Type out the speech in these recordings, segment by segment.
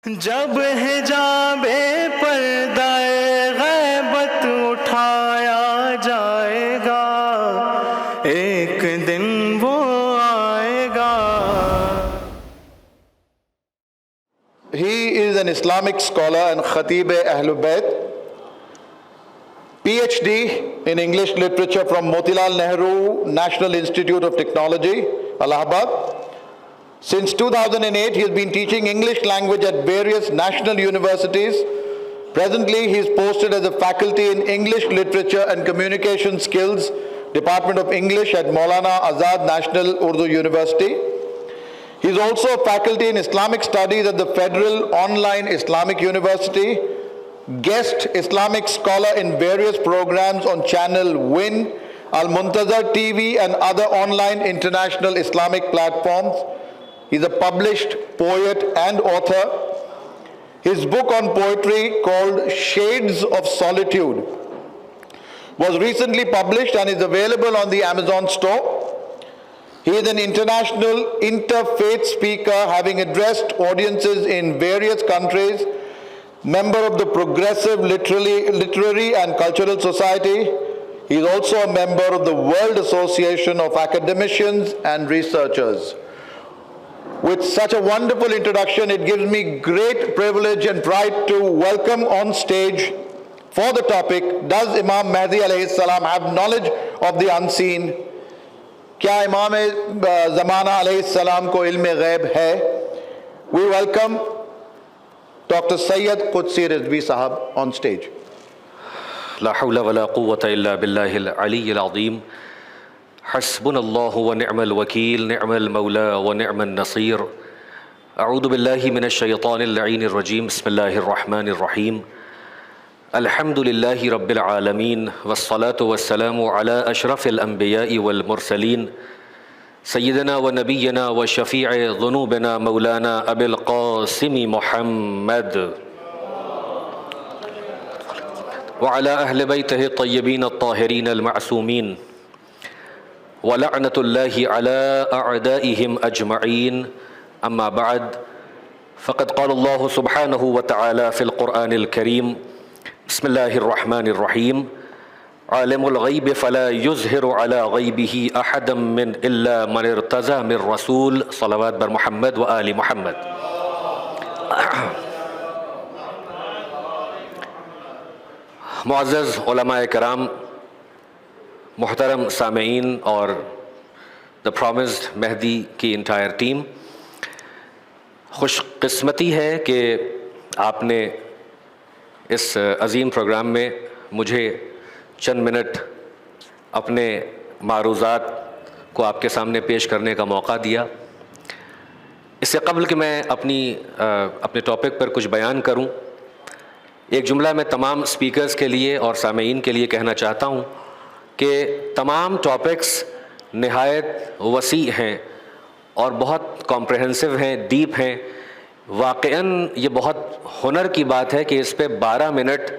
جب حجاب پردہ غیبت اٹھایا جائے گا، ایک دن وہ آئے گا۔ He is an Islamic scholar and Khatib Ahlul Bayt, PhD in English literature from Motilal Nehru National Institute of Technology, Allahabad. Since 2008, he has been teaching English language at various national universities. Presently, he is posted as a faculty in English Literature and Communication Skills, Department of English at Maulana Azad National Urdu University. He is also a faculty in Islamic Studies at the Federal Online Islamic University, guest Islamic scholar in various programs on channel WIN, Al-Muntazar TV and other online international Islamic platforms. He is a published poet and author. His book on poetry called Shades of Solitude was recently published and is available on the Amazon store. He is an international interfaith speaker, having addressed audiences in various countries, member of the Progressive Literary and Cultural Society. He is also a member of the World Association of Academicians and Researchers. With such a wonderful introduction, it gives me great privilege and pride to welcome on stage for the topic, does Imam Mahdi alayhi salam have knowledge of the unseen? کیا امام زمانہ علیہ السلام کو علم غیب ہے؟ We welcome Dr. Sayyid Qudsi Rizvi Sahab on stage. لا حول ولا قوة إلا بالله العلي العظيم. حسبنا الله ونعم الوكيل، نعم المولى ونعم النصير. أعوذ بالله من الشيطان اللعين الرجيم. بسم الله الرحمن الرحيم. الحمد لله رب العالمين، والصلاة والسلام على أشرف الأنبياء والمرسلين، سيدنا ونبينا وشفيع ذنوبنا مولانا أبي القاسم محمد وعلى أهل بيته الطيبين الطاهرين المعصومين، ولعنة الله على أعدائهم أجمعين. أما بعد، فقد قال الله سبحانه وتعالى في القرآن الكريم: بسم الله الرحمن الرحيم. عالم الغيب فلا يظهر على غيبه أحدا من إلا من ارتضى من رسول. صلوات بر محمد و آل محمد. معزز علماء کرام، محترم سامعین اور دا پرومسڈ مہدی کی انٹائر ٹیم، خوش قسمتی ہے کہ آپ نے اس عظیم پروگرام میں مجھے چند منٹ اپنے معروضات کو آپ کے سامنے پیش کرنے کا موقع دیا۔ اس سے قبل کہ میں اپنے ٹاپک پر کچھ بیان کروں، ایک جملہ میں تمام سپیکرز کے لیے اور سامعین کے لیے کہنا چاہتا ہوں کہ تمام ٹاپکس نہایت وسیع ہیں اور بہت کمپریہنسو ہیں، ڈیپ ہیں۔ واقعاً یہ بہت ہنر کی بات ہے کہ اس پہ 12 منٹ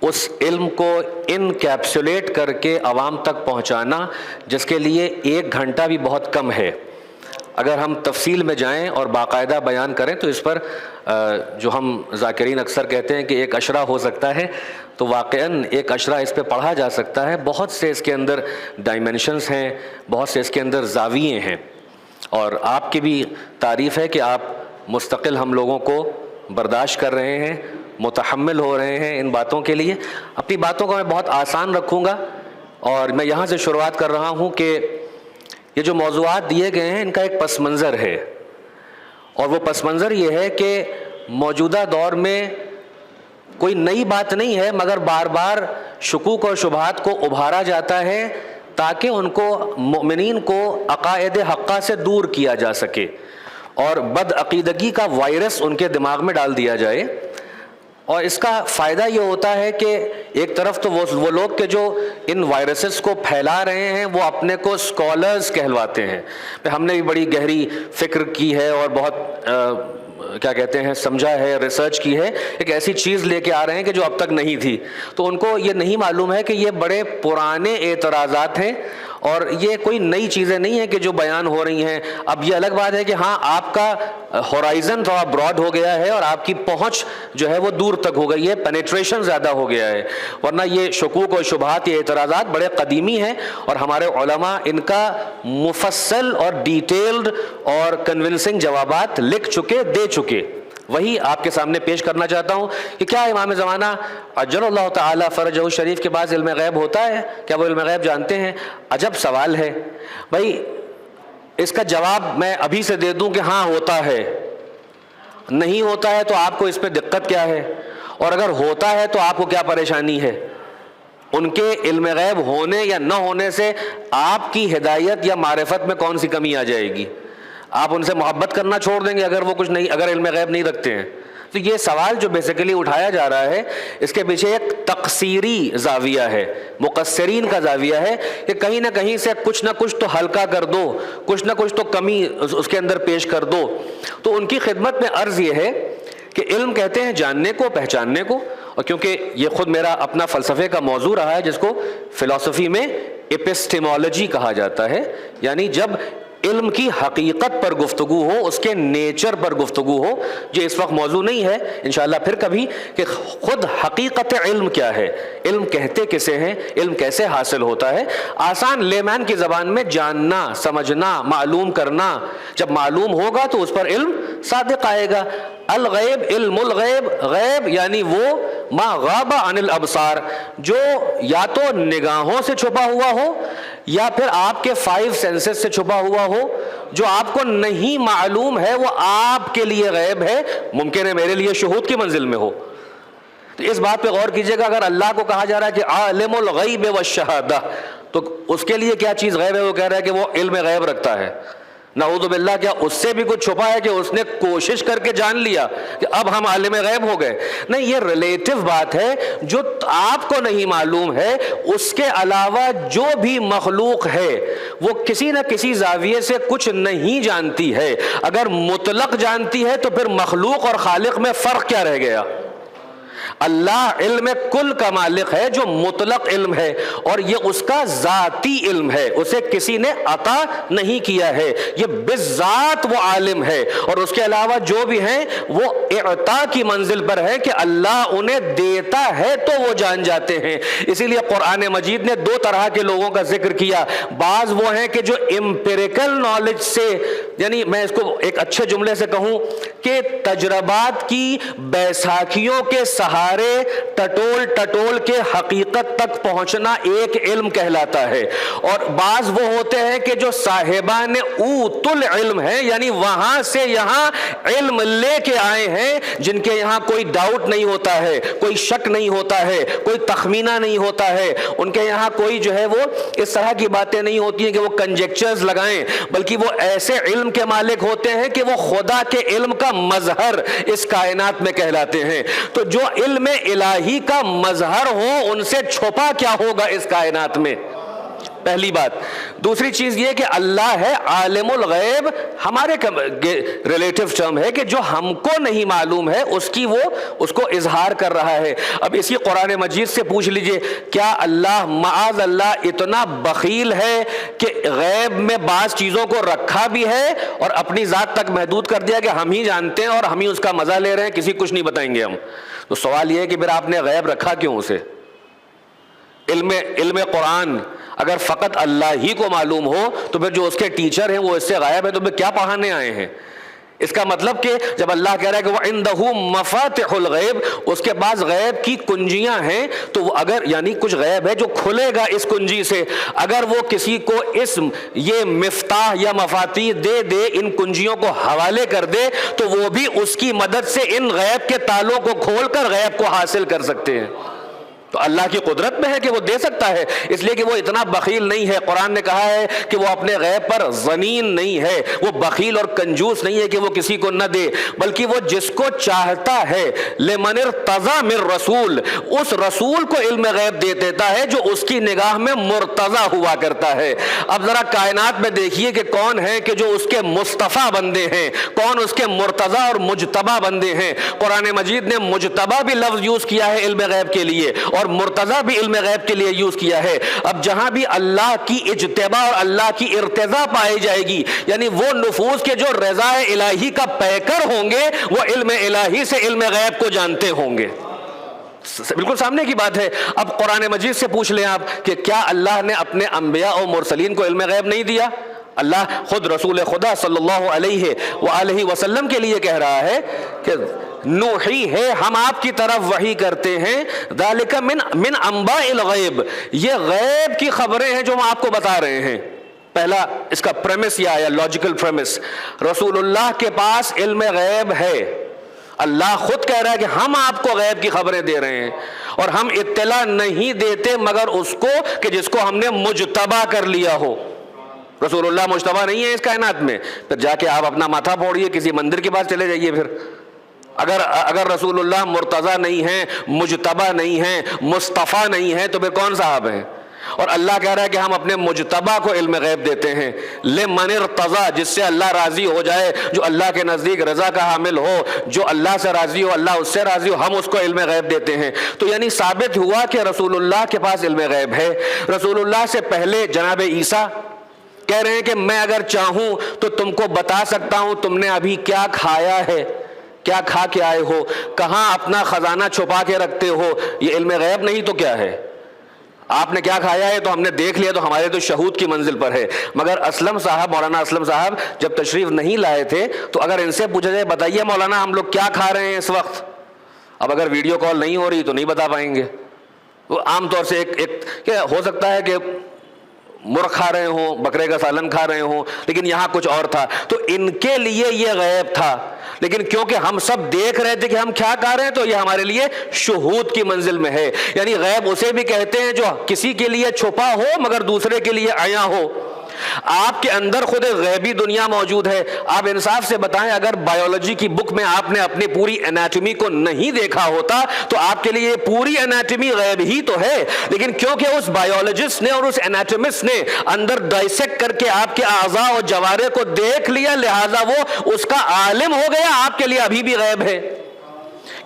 اس علم کو انکیپسولیٹ کر کے عوام تک پہنچانا، جس کے لیے 1 گھنٹہ بھی بہت کم ہے۔ اگر ہم تفصیل میں جائیں اور باقاعدہ بیان کریں تو اس پر جو ہم ذاکرین اکثر کہتے ہیں کہ 1 عشرہ ہو سکتا ہے، تو واقعاً 1 عشرہ اس پہ پڑھا جا سکتا ہے۔ بہت سے اس کے اندر ڈائمینشنز ہیں، بہت سے اس کے اندر زاویے ہیں، اور آپ کی بھی تعریف ہے کہ آپ مستقل ہم لوگوں کو برداشت کر رہے ہیں، متحمل ہو رہے ہیں ان باتوں کے لیے۔ اپنی باتوں کو میں بہت آسان رکھوں گا، اور میں یہاں سے شروعات کر رہا ہوں کہ یہ جو موضوعات دیے گئے ہیں ان کا ایک پس منظر ہے، اور وہ پس منظر یہ ہے کہ موجودہ دور میں کوئی نئی بات نہیں ہے، مگر بار بار شکوک اور شبہات کو ابھارا جاتا ہے تاکہ ان کو مومنین کو عقائد حقہ سے دور کیا جا سکے اور بد عقیدگی کا وائرس ان کے دماغ میں ڈال دیا جائے۔ اور اس کا فائدہ یہ ہوتا ہے کہ ایک طرف تو وہ لوگ کہ جو ان وائرسز کو پھیلا رہے ہیں وہ اپنے کو اسکالرز کہلواتے ہیں، ہم نے بھی بڑی گہری فکر کی ہے اور بہت کیا کہتے ہیں سمجھا ہے، ریسرچ کی ہے، ایک ایسی چیز لے کے آ رہے ہیں کہ جو اب تک نہیں تھی، تو ان کو یہ نہیں معلوم ہے کہ یہ بڑے پرانے اعتراضات ہیں اور یہ کوئی نئی چیزیں نہیں ہیں کہ جو بیان ہو رہی ہیں۔ اب یہ الگ بات ہے کہ ہاں آپ کا ہورائزن تھوڑا براڈ ہو گیا ہے اور آپ کی پہنچ جو ہے وہ دور تک ہو گئی ہے، پینیٹریشن زیادہ ہو گیا ہے. ورنہ یہ شکوک و شبہات، یہ اعتراضات بڑے قدیمی ہیں اور ہمارے علماء ان کا مفصل اور ڈیٹیلڈ اور کنونسنگ جوابات لکھ چکے، دے چکے. وہی آپ کے سامنے پیش کرنا چاہتا ہوں کہ کیا امام زمانہ عجل اللہ تعالی فرجہ الشریف کے بعد علم غیب ہوتا ہے؟ کیا وہ علم غیب جانتے ہیں؟ عجب سوال ہے بھائی. اس کا جواب میں ابھی سے دے دوں کہ ہاں ہوتا ہے. نہیں ہوتا ہے تو آپ کو اس پہ دقت کیا ہے؟ اور اگر ہوتا ہے تو آپ کو کیا پریشانی ہے؟ ان کے علم غیب ہونے یا نہ ہونے سے آپ کی ہدایت یا معرفت میں کون سی کمی آ جائے گی؟ آپ ان سے محبت کرنا چھوڑ دیں گے اگر وہ کچھ نہیں، اگر علم غیب نہیں رکھتے ہیں؟ تو یہ سوال جو بیسیکلی اٹھایا جا رہا ہے، اس کے پیچھے ایک تقصیری زاویہ ہے، مقصرین کا زاویہ ہے کہ کہیں نہ کہیں سے کچھ نہ کچھ تو ہلکا کر دو، کچھ نہ کچھ تو کمی اس کے اندر پیش کر دو. تو ان کی خدمت میں عرض یہ ہے کہ علم کہتے ہیں جاننے کو، پہچاننے کو. اور کیونکہ یہ خود میرا اپنا فلسفے کا موضوع رہا ہے جس کو فلسفی میں ایپسٹیمولوجی کہا جاتا ہے، یعنی جب علم کی حقیقت پر گفتگو ہو، اس کے نیچر پر گفتگو ہو، جو اس وقت موضوع نہیں ہے، انشاءاللہ پھر کبھی، کہ خود حقیقت علم کیا ہے، علم کہتے کسے ہیں، علم کیسے حاصل ہوتا ہے. آسان لیمین کی زبان میں جاننا، سمجھنا، معلوم کرنا. جب معلوم ہوگا تو اس پر علم صادق آئے گا. الغیب، علم الغیب، غیب یعنی وہ ما غاب عن الابصار، جو یا تو نگاہوں سے چھپا ہوا ہو یا پھر آپ کے 5 سینسز سے چھپا ہوا ہو. جو آپ کو نہیں معلوم ہے وہ آپ کے لیے غیب ہے، ممکن ہے میرے لیے شہود کی منزل میں ہو. تو اس بات پہ غور کیجئے گا، اگر اللہ کو کہا جا رہا ہے کہ عالم الغیب والشہادہ، تو اس کے لیے کیا چیز غیب ہے؟ وہ کہہ رہا ہے کہ وہ علم غیب رکھتا ہے. نعوذ باللہ، کیا اس سے بھی کچھ چھپا ہے کہ اس نے کوشش کر کے جان لیا کہ اب ہم عالم غیب ہو گئے؟ نہیں، یہ ریلیٹو بات ہے. جو آپ کو نہیں معلوم ہے، اس کے علاوہ جو بھی مخلوق ہے وہ کسی نہ کسی زاویے سے کچھ نہیں جانتی ہے. اگر مطلق جانتی ہے تو پھر مخلوق اور خالق میں فرق کیا رہ گیا؟ اللہ علم کل کا مالک ہے جو مطلق علم ہے، اور یہ اس کا ذاتی علم ہے، اسے کسی نے عطا نہیں کیا ہے. یہ بالذات وہ عالم ہے، اور اس کے علاوہ جو بھی ہیں وہ اعطا کی منزل پر ہے کہ اللہ انہیں دیتا ہے تو وہ جان جاتے ہیں. اسی لیے قرآن مجید نے 2 طرح کے لوگوں کا ذکر کیا. بعض وہ ہیں کہ جو امپیریکل نالج سے، یعنی میں اس کو ایک اچھے جملے سے کہوں کہ تجربات کی بیساکھیوں کے سہارے ٹٹول کے حقیقت تک پہنچنا ایک علم کہلاتا ہے. اور بعض وہ ہوتے ہیں کہ جو صاحبان اوت العلم ہیں، یعنی وہاں سے یہاں علم لے کے آئے ہیں، جن کے یہاں کوئی ڈاؤٹ نہیں ہوتا ہے، کوئی شک نہیں ہوتا ہے، کوئی تخمینہ نہیں ہوتا ہے. ان کے یہاں کوئی جو ہے وہ اس طرح کی باتیں نہیں ہوتی ہیں کہ وہ کنجیکچرز لگائیں، بلکہ وہ ایسے علم کے مالک ہوتے ہیں کہ وہ خدا کے علم کا مظہر اس کائنات میں کہلاتے ہیں. تو جو علم الہی کا مظہر ہو، ان سے چھپا کیا ہوگا اس کائنات میں؟ پہلی بات. دوسری چیز یہ کہ اللہ ہے عالم الغیب، ہمارے ریلیٹو ٹرم ہے کہ جو ہم کو نہیں معلوم ہے اس کو اظہار کر رہا ہے. اب اسی قرآن مجید سے پوچھ لیجئے، کیا اللہ معاذ اللہ اتنا بخیل ہے کہ غیب میں بعض چیزوں کو رکھا بھی ہے اور اپنی ذات تک محدود کر دیا کہ ہم ہی جانتے ہیں اور ہم ہی اس کا مزہ لے رہے ہیں، کسی کچھ نہیں بتائیں گے ہم؟ تو سوال یہ ہے کہ پھر آپ نے غیب رکھا کیوں اسے؟ علم قرآن اگر فقط اللہ ہی کو معلوم ہو تو پھر جو اس کے ٹیچر ہیں وہ اس سے غائب ہے، تو پھر کیا پڑھانے آئے ہیں؟ اس کا مطلب کہ جب اللہ کہہ رہا ہے کہ وَعِندَهُ مَفَاتِحُ الْغَيْبِ، اس کے بعد غیب کی کنجیاں ہیں، تو وہ اگر یعنی کچھ غیب ہے جو کھلے گا اس کنجی سے، اگر وہ کسی کو اسم یہ مفتاح یا مفاتیح دے ان کنجیوں کو حوالے کر دے تو وہ بھی اس کی مدد سے ان غیب کے تالوں کو کھول کر غیب کو حاصل کر سکتے ہیں. تو اللہ کی قدرت میں ہے کہ وہ دے سکتا ہے، اس لیے کہ وہ اتنا بخیل نہیں ہے. قرآن نے کہا ہے کہ وہ اپنے غیب پر ظنین نہیں ہے، وہ بخیل اور کنجوس نہیں ہے کہ وہ کسی کو نہ دے، بلکہ وہ جس کو چاہتا ہے لمن ارتضی من رسول، اس رسول کو علم غیب دے دیتا ہے جو اس کی نگاہ میں مرتضی ہوا کرتا ہے. اب ذرا کائنات میں دیکھیے کہ کون ہے کہ جو اس کے مصطفیٰ بندے ہیں، کون اس کے مرتضی اور مجتبی بندے ہیں. قرآن مجید نے مجتبی بھی لفظ یوز کیا ہے علم غیب کے لیے، اور اور مرتضی بھی علم غیب کے لیے یوز کیا ہے. اب جہاں بھی اللہ کی اجتباء اور اللہ کی ارتضاء پائی جائے گی، یعنی وہ نفوس کے جو رضا الہی کا پیکر ہوں گے وہ علم الہی سے علم غیب کو جانتے ہوں گے. بالکل سامنے کی بات ہے. اب قرآن مجید سے پوچھ لیں آپ کہ کیا اللہ نے اپنے انبیاء اور مرسلین کو علم غیب نہیں دیا؟ اللہ خود رسول خدا صلی اللہ علیہ وآلہ وسلم کے لیے کہہ رہا ہے کہ نوحی ہے، ہم آپ کی طرف وحی کرتے ہیں، ذالک من انباء الغیب، یہ غیب کی خبریں ہیں جو ہم آپ کو بتا رہے ہیں. پہلا اس کا پریمس یہ آیا، لاجیکل پریمس، رسول اللہ کے پاس علم غیب ہے. اللہ خود کہہ رہا ہے کہ ہم آپ کو غیب کی خبریں دے رہے ہیں، اور ہم اطلاع نہیں دیتے مگر اس کو کہ جس کو ہم نے مجتبی کر لیا ہو. رسول اللہ مجتبی نہیں ہے اس کائنات میں. پھر جا کے آپ اپنا ماتھا پھوڑیے، کسی مندر کے پاس چلے جائیے. پھر اگر رسول اللہ مرتضی نہیں ہیں، مجتبی نہیں ہیں، مصطفیٰ نہیں ہیں، تو پھر کون صاحب ہیں؟ اور اللہ کہہ رہا ہے کہ ہم اپنے مجتبی کو علم غیب دیتے ہیں. لمن ارتضی، جس سے اللہ راضی ہو جائے، جو اللہ کے نزدیک رضا کا حامل ہو، جو اللہ سے راضی ہو، اللہ اس سے راضی ہو، ہم اس کو علم غیب دیتے ہیں. تو یعنی ثابت ہوا کہ رسول اللہ کے پاس علم غیب ہے. رسول اللہ سے پہلے جناب عیسیٰ کہہ رہے ہیں کہ میں اگر چاہوں تو تم کو بتا سکتا ہوں تم نے ابھی کیا کھایا ہے، کیا کھا کے آئے ہو، کہاں اپنا خزانہ چھپا کے رکھتے ہو. یہ علم غیب نہیں تو کیا ہے؟ آپ نے کیا کھایا ہے تو ہم نے دیکھ لیا تو ہمارے تو شہود کی منزل پر ہے. مگر اسلم صاحب، مولانا اسلم صاحب جب تشریف نہیں لائے تھے تو اگر ان سے پوچھا جائے بتائیے مولانا ہم لوگ کیا کھا رہے ہیں اس وقت، اب اگر ویڈیو کال نہیں ہو رہی تو نہیں بتا پائیں گے. وہ عام طور سے ایک ہو سکتا ہے کہ مرغ کھا رہے ہوں، بکرے کا سالن کھا رہے ہوں، لیکن یہاں کچھ اور تھا. تو ان کے لیے یہ غیب تھا، لیکن کیونکہ ہم سب دیکھ رہے تھے کہ ہم کیا کھا رہے ہیں تو یہ ہمارے لیے شہود کی منزل میں ہے. یعنی غیب اسے بھی کہتے ہیں جو کسی کے لیے چھپا ہو مگر دوسرے کے لیے عیاں ہو. آپ کے اندر خود غیبی دنیا موجود ہے. آپ انصاف سے بتائیں اگر بایولوجی کی بک میں آپ نے اپنی پوری انیٹمی کو نہیں دیکھا ہوتا تو آپ کے لیے پوری انیٹمی غیب ہی تو ہے. لیکن کیونکہ اس بایولوجسٹ نے اور اس انیٹمسٹ نے اندر ڈائسیکٹ کر کے آپ کے اعضاء اور جوارح کو دیکھ لیا، لہذا وہ اس کا عالم ہو گیا. آپ کے لیے ابھی بھی غیب ہے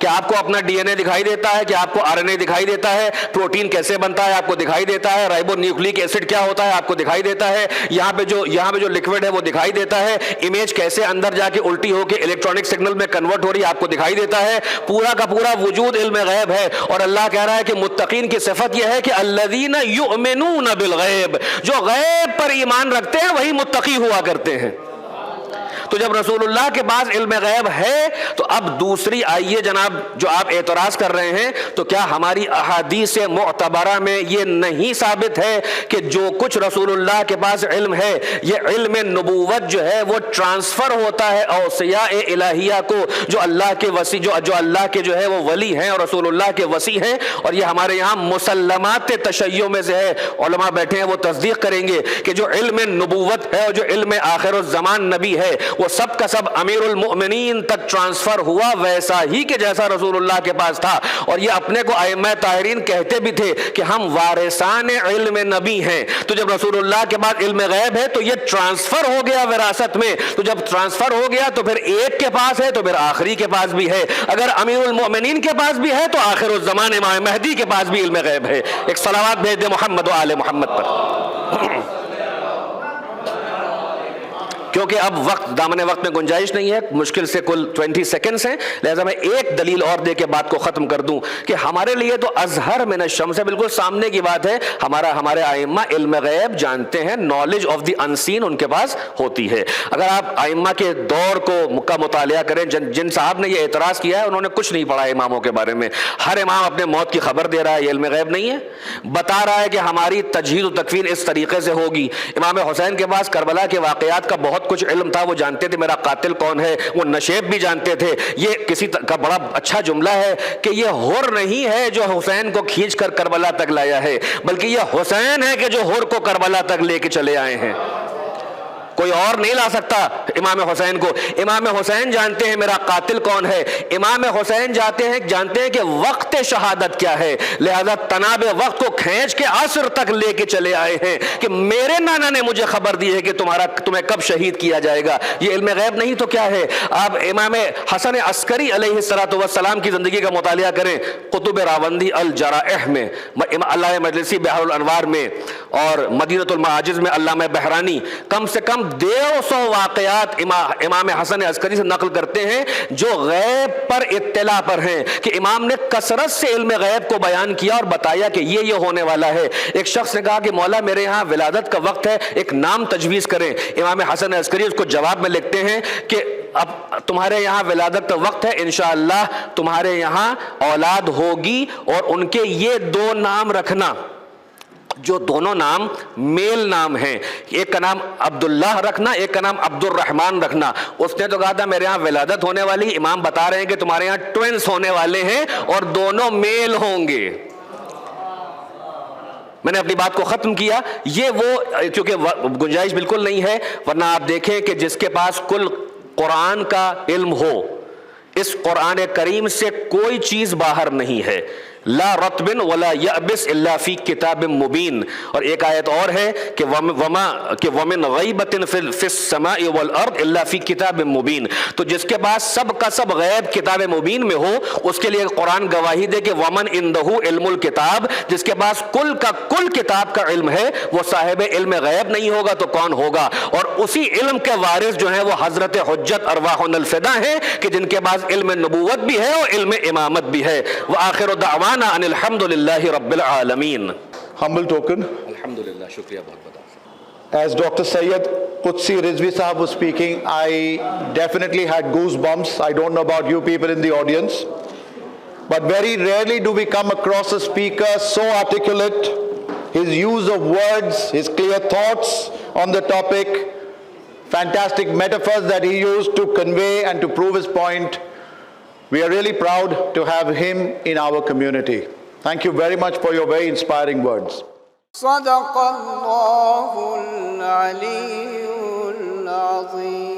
کہ آپ کو اپنا ڈی این اے دکھائی دیتا ہے، کہ آپ کو آر این اے دکھائی دیتا ہے، پروٹین کیسے بنتا ہے آپ کو دکھائی دیتا ہے، رائبو نیوکلک ایسڈ کیا ہوتا ہے آپ کو دکھائی دیتا ہے، یہاں پہ جو لکوڈ ہے وہ دکھائی دیتا ہے، امیج کیسے اندر جا کے الٹی ہو کے الیکٹرانک سگنل میں کنورٹ ہو رہی ہے آپ کو دکھائی دیتا ہے. پورا کا پورا وجود علم غیب ہے. اور اللہ کہہ رہا ہے کہ متقین کی صفت یہ ہے کہ الذین یؤمنون بالغیب، جو غیب پر ایمان رکھتے ہیں وہی متقی ہوا کرتے ہیں. تو جب رسول اللہ کے پاس علم غیب ہے تو اب دوسری آئیے جناب جو آپ اعتراض کر رہے ہیں تو کیا ہماری احادیث معتبرہ میں یہ نہیں ثابت ہے کہ جو کچھ رسول اللہ کے پاس علم ہے یہ علم نبوت جو ہے وہ ٹرانسفر ہوتا ہے اوصیاء الہیہ کو، جو اللہ کے وصی جو اللہ کے جو ہے وہ ولی ہیں اور رسول اللہ کے وصی ہیں. اور یہ ہمارے یہاں مسلمات تشیع میں سے ہے، علماء بیٹھے ہیں وہ تصدیق کریں گے کہ جو علم نبوت ہے اور جو علم آخر الزمان نبی ہے وہ سب کا سب امیر المؤمنین تک ٹرانسفر ہوا ویسا ہی کہ جیسا رسول اللہ کے پاس تھا. اور یہ اپنے کو ائمہ طاہرین کہتے بھی تھے کہ ہم وارثان علم نبی ہیں. تو جب رسول اللہ کے بعد علم غیب ہے تو یہ ٹرانسفر ہو گیا وراثت میں. تو جب ٹرانسفر ہو گیا تو پھر ایک کے پاس ہے تو پھر آخری کے پاس بھی ہے. اگر امیر المؤمنین کے پاس بھی ہے تو آخر الزمان امام مہدی کے پاس بھی علم غیب ہے. ایک صلوات بھیج دے محمد و آل محمد پر. کیونکہ اب دامن وقت میں گنجائش نہیں ہے، مشکل سے کل 20 سیکنڈز ہیں، لہذا میں ایک دلیل اور دے کے بات کو ختم کر دوں کہ ہمارے لیے تو ازہر من الشمس ہے، بالکل سامنے کی بات ہے. ہمارے ائمہ علم غیب جانتے ہیں، نالج آف دی انسین ان کے پاس ہوتی ہے. اگر آپ ائمہ کے دور کا مطالعہ کریں، جن صاحب نے یہ اعتراض کیا ہے انہوں نے کچھ نہیں پڑھا اماموں کے بارے میں. ہر امام اپنے موت کی خبر دے رہا ہے، یہ علم غیب نہیں ہے. بتا رہا ہے کہ ہماری تجہیز و تکفین اس طریقے سے ہوگی. امام حسین کے پاس کربلا کے واقعات کا بہت کچھ علم تھا، وہ جانتے تھے میرا قاتل کون ہے، وہ نشیب بھی جانتے تھے. یہ کسی کا بڑا اچھا جملہ ہے کہ یہ حر نہیں ہے جو حسین کو کھینچ کر کربلا تک لایا ہے، بلکہ یہ حسین ہے کہ جو حر کو کربلا تک لے کے چلے آئے ہیں. کوئی اور نہیں لا سکتا امام حسین کو. امام حسین جانتے ہیں میرا قاتل کون ہے. امام حسین جانتے ہیں کہ وقت شہادت کیا ہے. لہذا تناب وقت کو کھینچ کے عصر تک لے کے چلے آئے ہیں کہ میرے نانا نے مجھے خبر دی ہے کہ تمہیں کب شہید کیا جائے گا. یہ علم غیب نہیں تو کیا ہے. آپ امام حسن عسکری علیہ السلام کی زندگی کا مطالعہ کریں, قطب راوندی الجرائح میں, علامہ مجلسی بحر الانوار میں, اور مدینۃ المعاجز میں علامہ بحرانی کم سے کم 150 واقعات امام حسن عسکری سے نقل کرتے ہیں جو غیب پر اطلاع پر ہیں, کہ امام نے کثرت سے علم غیب کو بیان کیا اور بتایا کہ یہ ہونے والا ہے. ایک شخص نے کہا کہ مولا میرے ہاں ولادت کا وقت ہے, ایک نام تجویز کریں. امام حسن عسکری اس کو جواب میں لکھتے ہیں کہ اب تمہارے یہاں ولادت کا وقت ہے, انشاءاللہ تمہارے یہاں اولاد ہوگی, اور ان کے یہ 2 نام رکھنا جو دونوں نام میل نام ہیں. ایک کا نام عبداللہ رکھنا, ایک کا نام عبد الرحمن رکھنا. اس نے تو کہا تھا میرے ہاں ولادت ہونے والی, امام بتا رہے ہیں کہ تمہارے یہاں ٹوینس ہونے والے ہیں اور دونوں میل ہوں گے. میں نے اپنی بات کو ختم کیا. یہ وہ, چونکہ گنجائش بالکل نہیں ہے, ورنہ آپ دیکھیں کہ جس کے پاس کل قرآن کا علم ہو, اس قرآن کریم سے کوئی چیز باہر نہیں ہے. لا رطب ولا یابس الا فی کتاب مبین. اور ایک آیت اور ہے کہ ومن غیبۃ فی السماء والارض الا فی کتاب مبین. تو جس کے پاس سب کا سب غیب کتاب مبین میں ہو, اس کے لیے قرآن گواہی دے کہ ومن عندہ علم الکتاب, جس کے پاس کل کا کل کتاب کا علم ہے, وہ صاحب علم غیب نہیں ہوگا تو کون ہوگا. اور اسی علم کے وارث جو ہیں وہ حضرت حجت ارواحنا الفدا ہیں, کہ جن کے پاس علم نبوت بھی ہے اور علم امامت بھی ہے. وآخر دعوانا ان الحمدللہ رب العالمین. Humble token. الحمدللہ, شکریہ بہت بہت. As Dr. Syed Qudsi Rizvi Sahab was speaking, I definitely had goosebumps. I don't know about you people in the audience, but very rarely do we come across a speaker so articulate, his use of words, his clear thoughts on the topic, fantastic metaphors that he used to convey and to prove his point. We are really proud to have him in our community. Thank you very much for your very inspiring words. صدق الله العلي العظيم.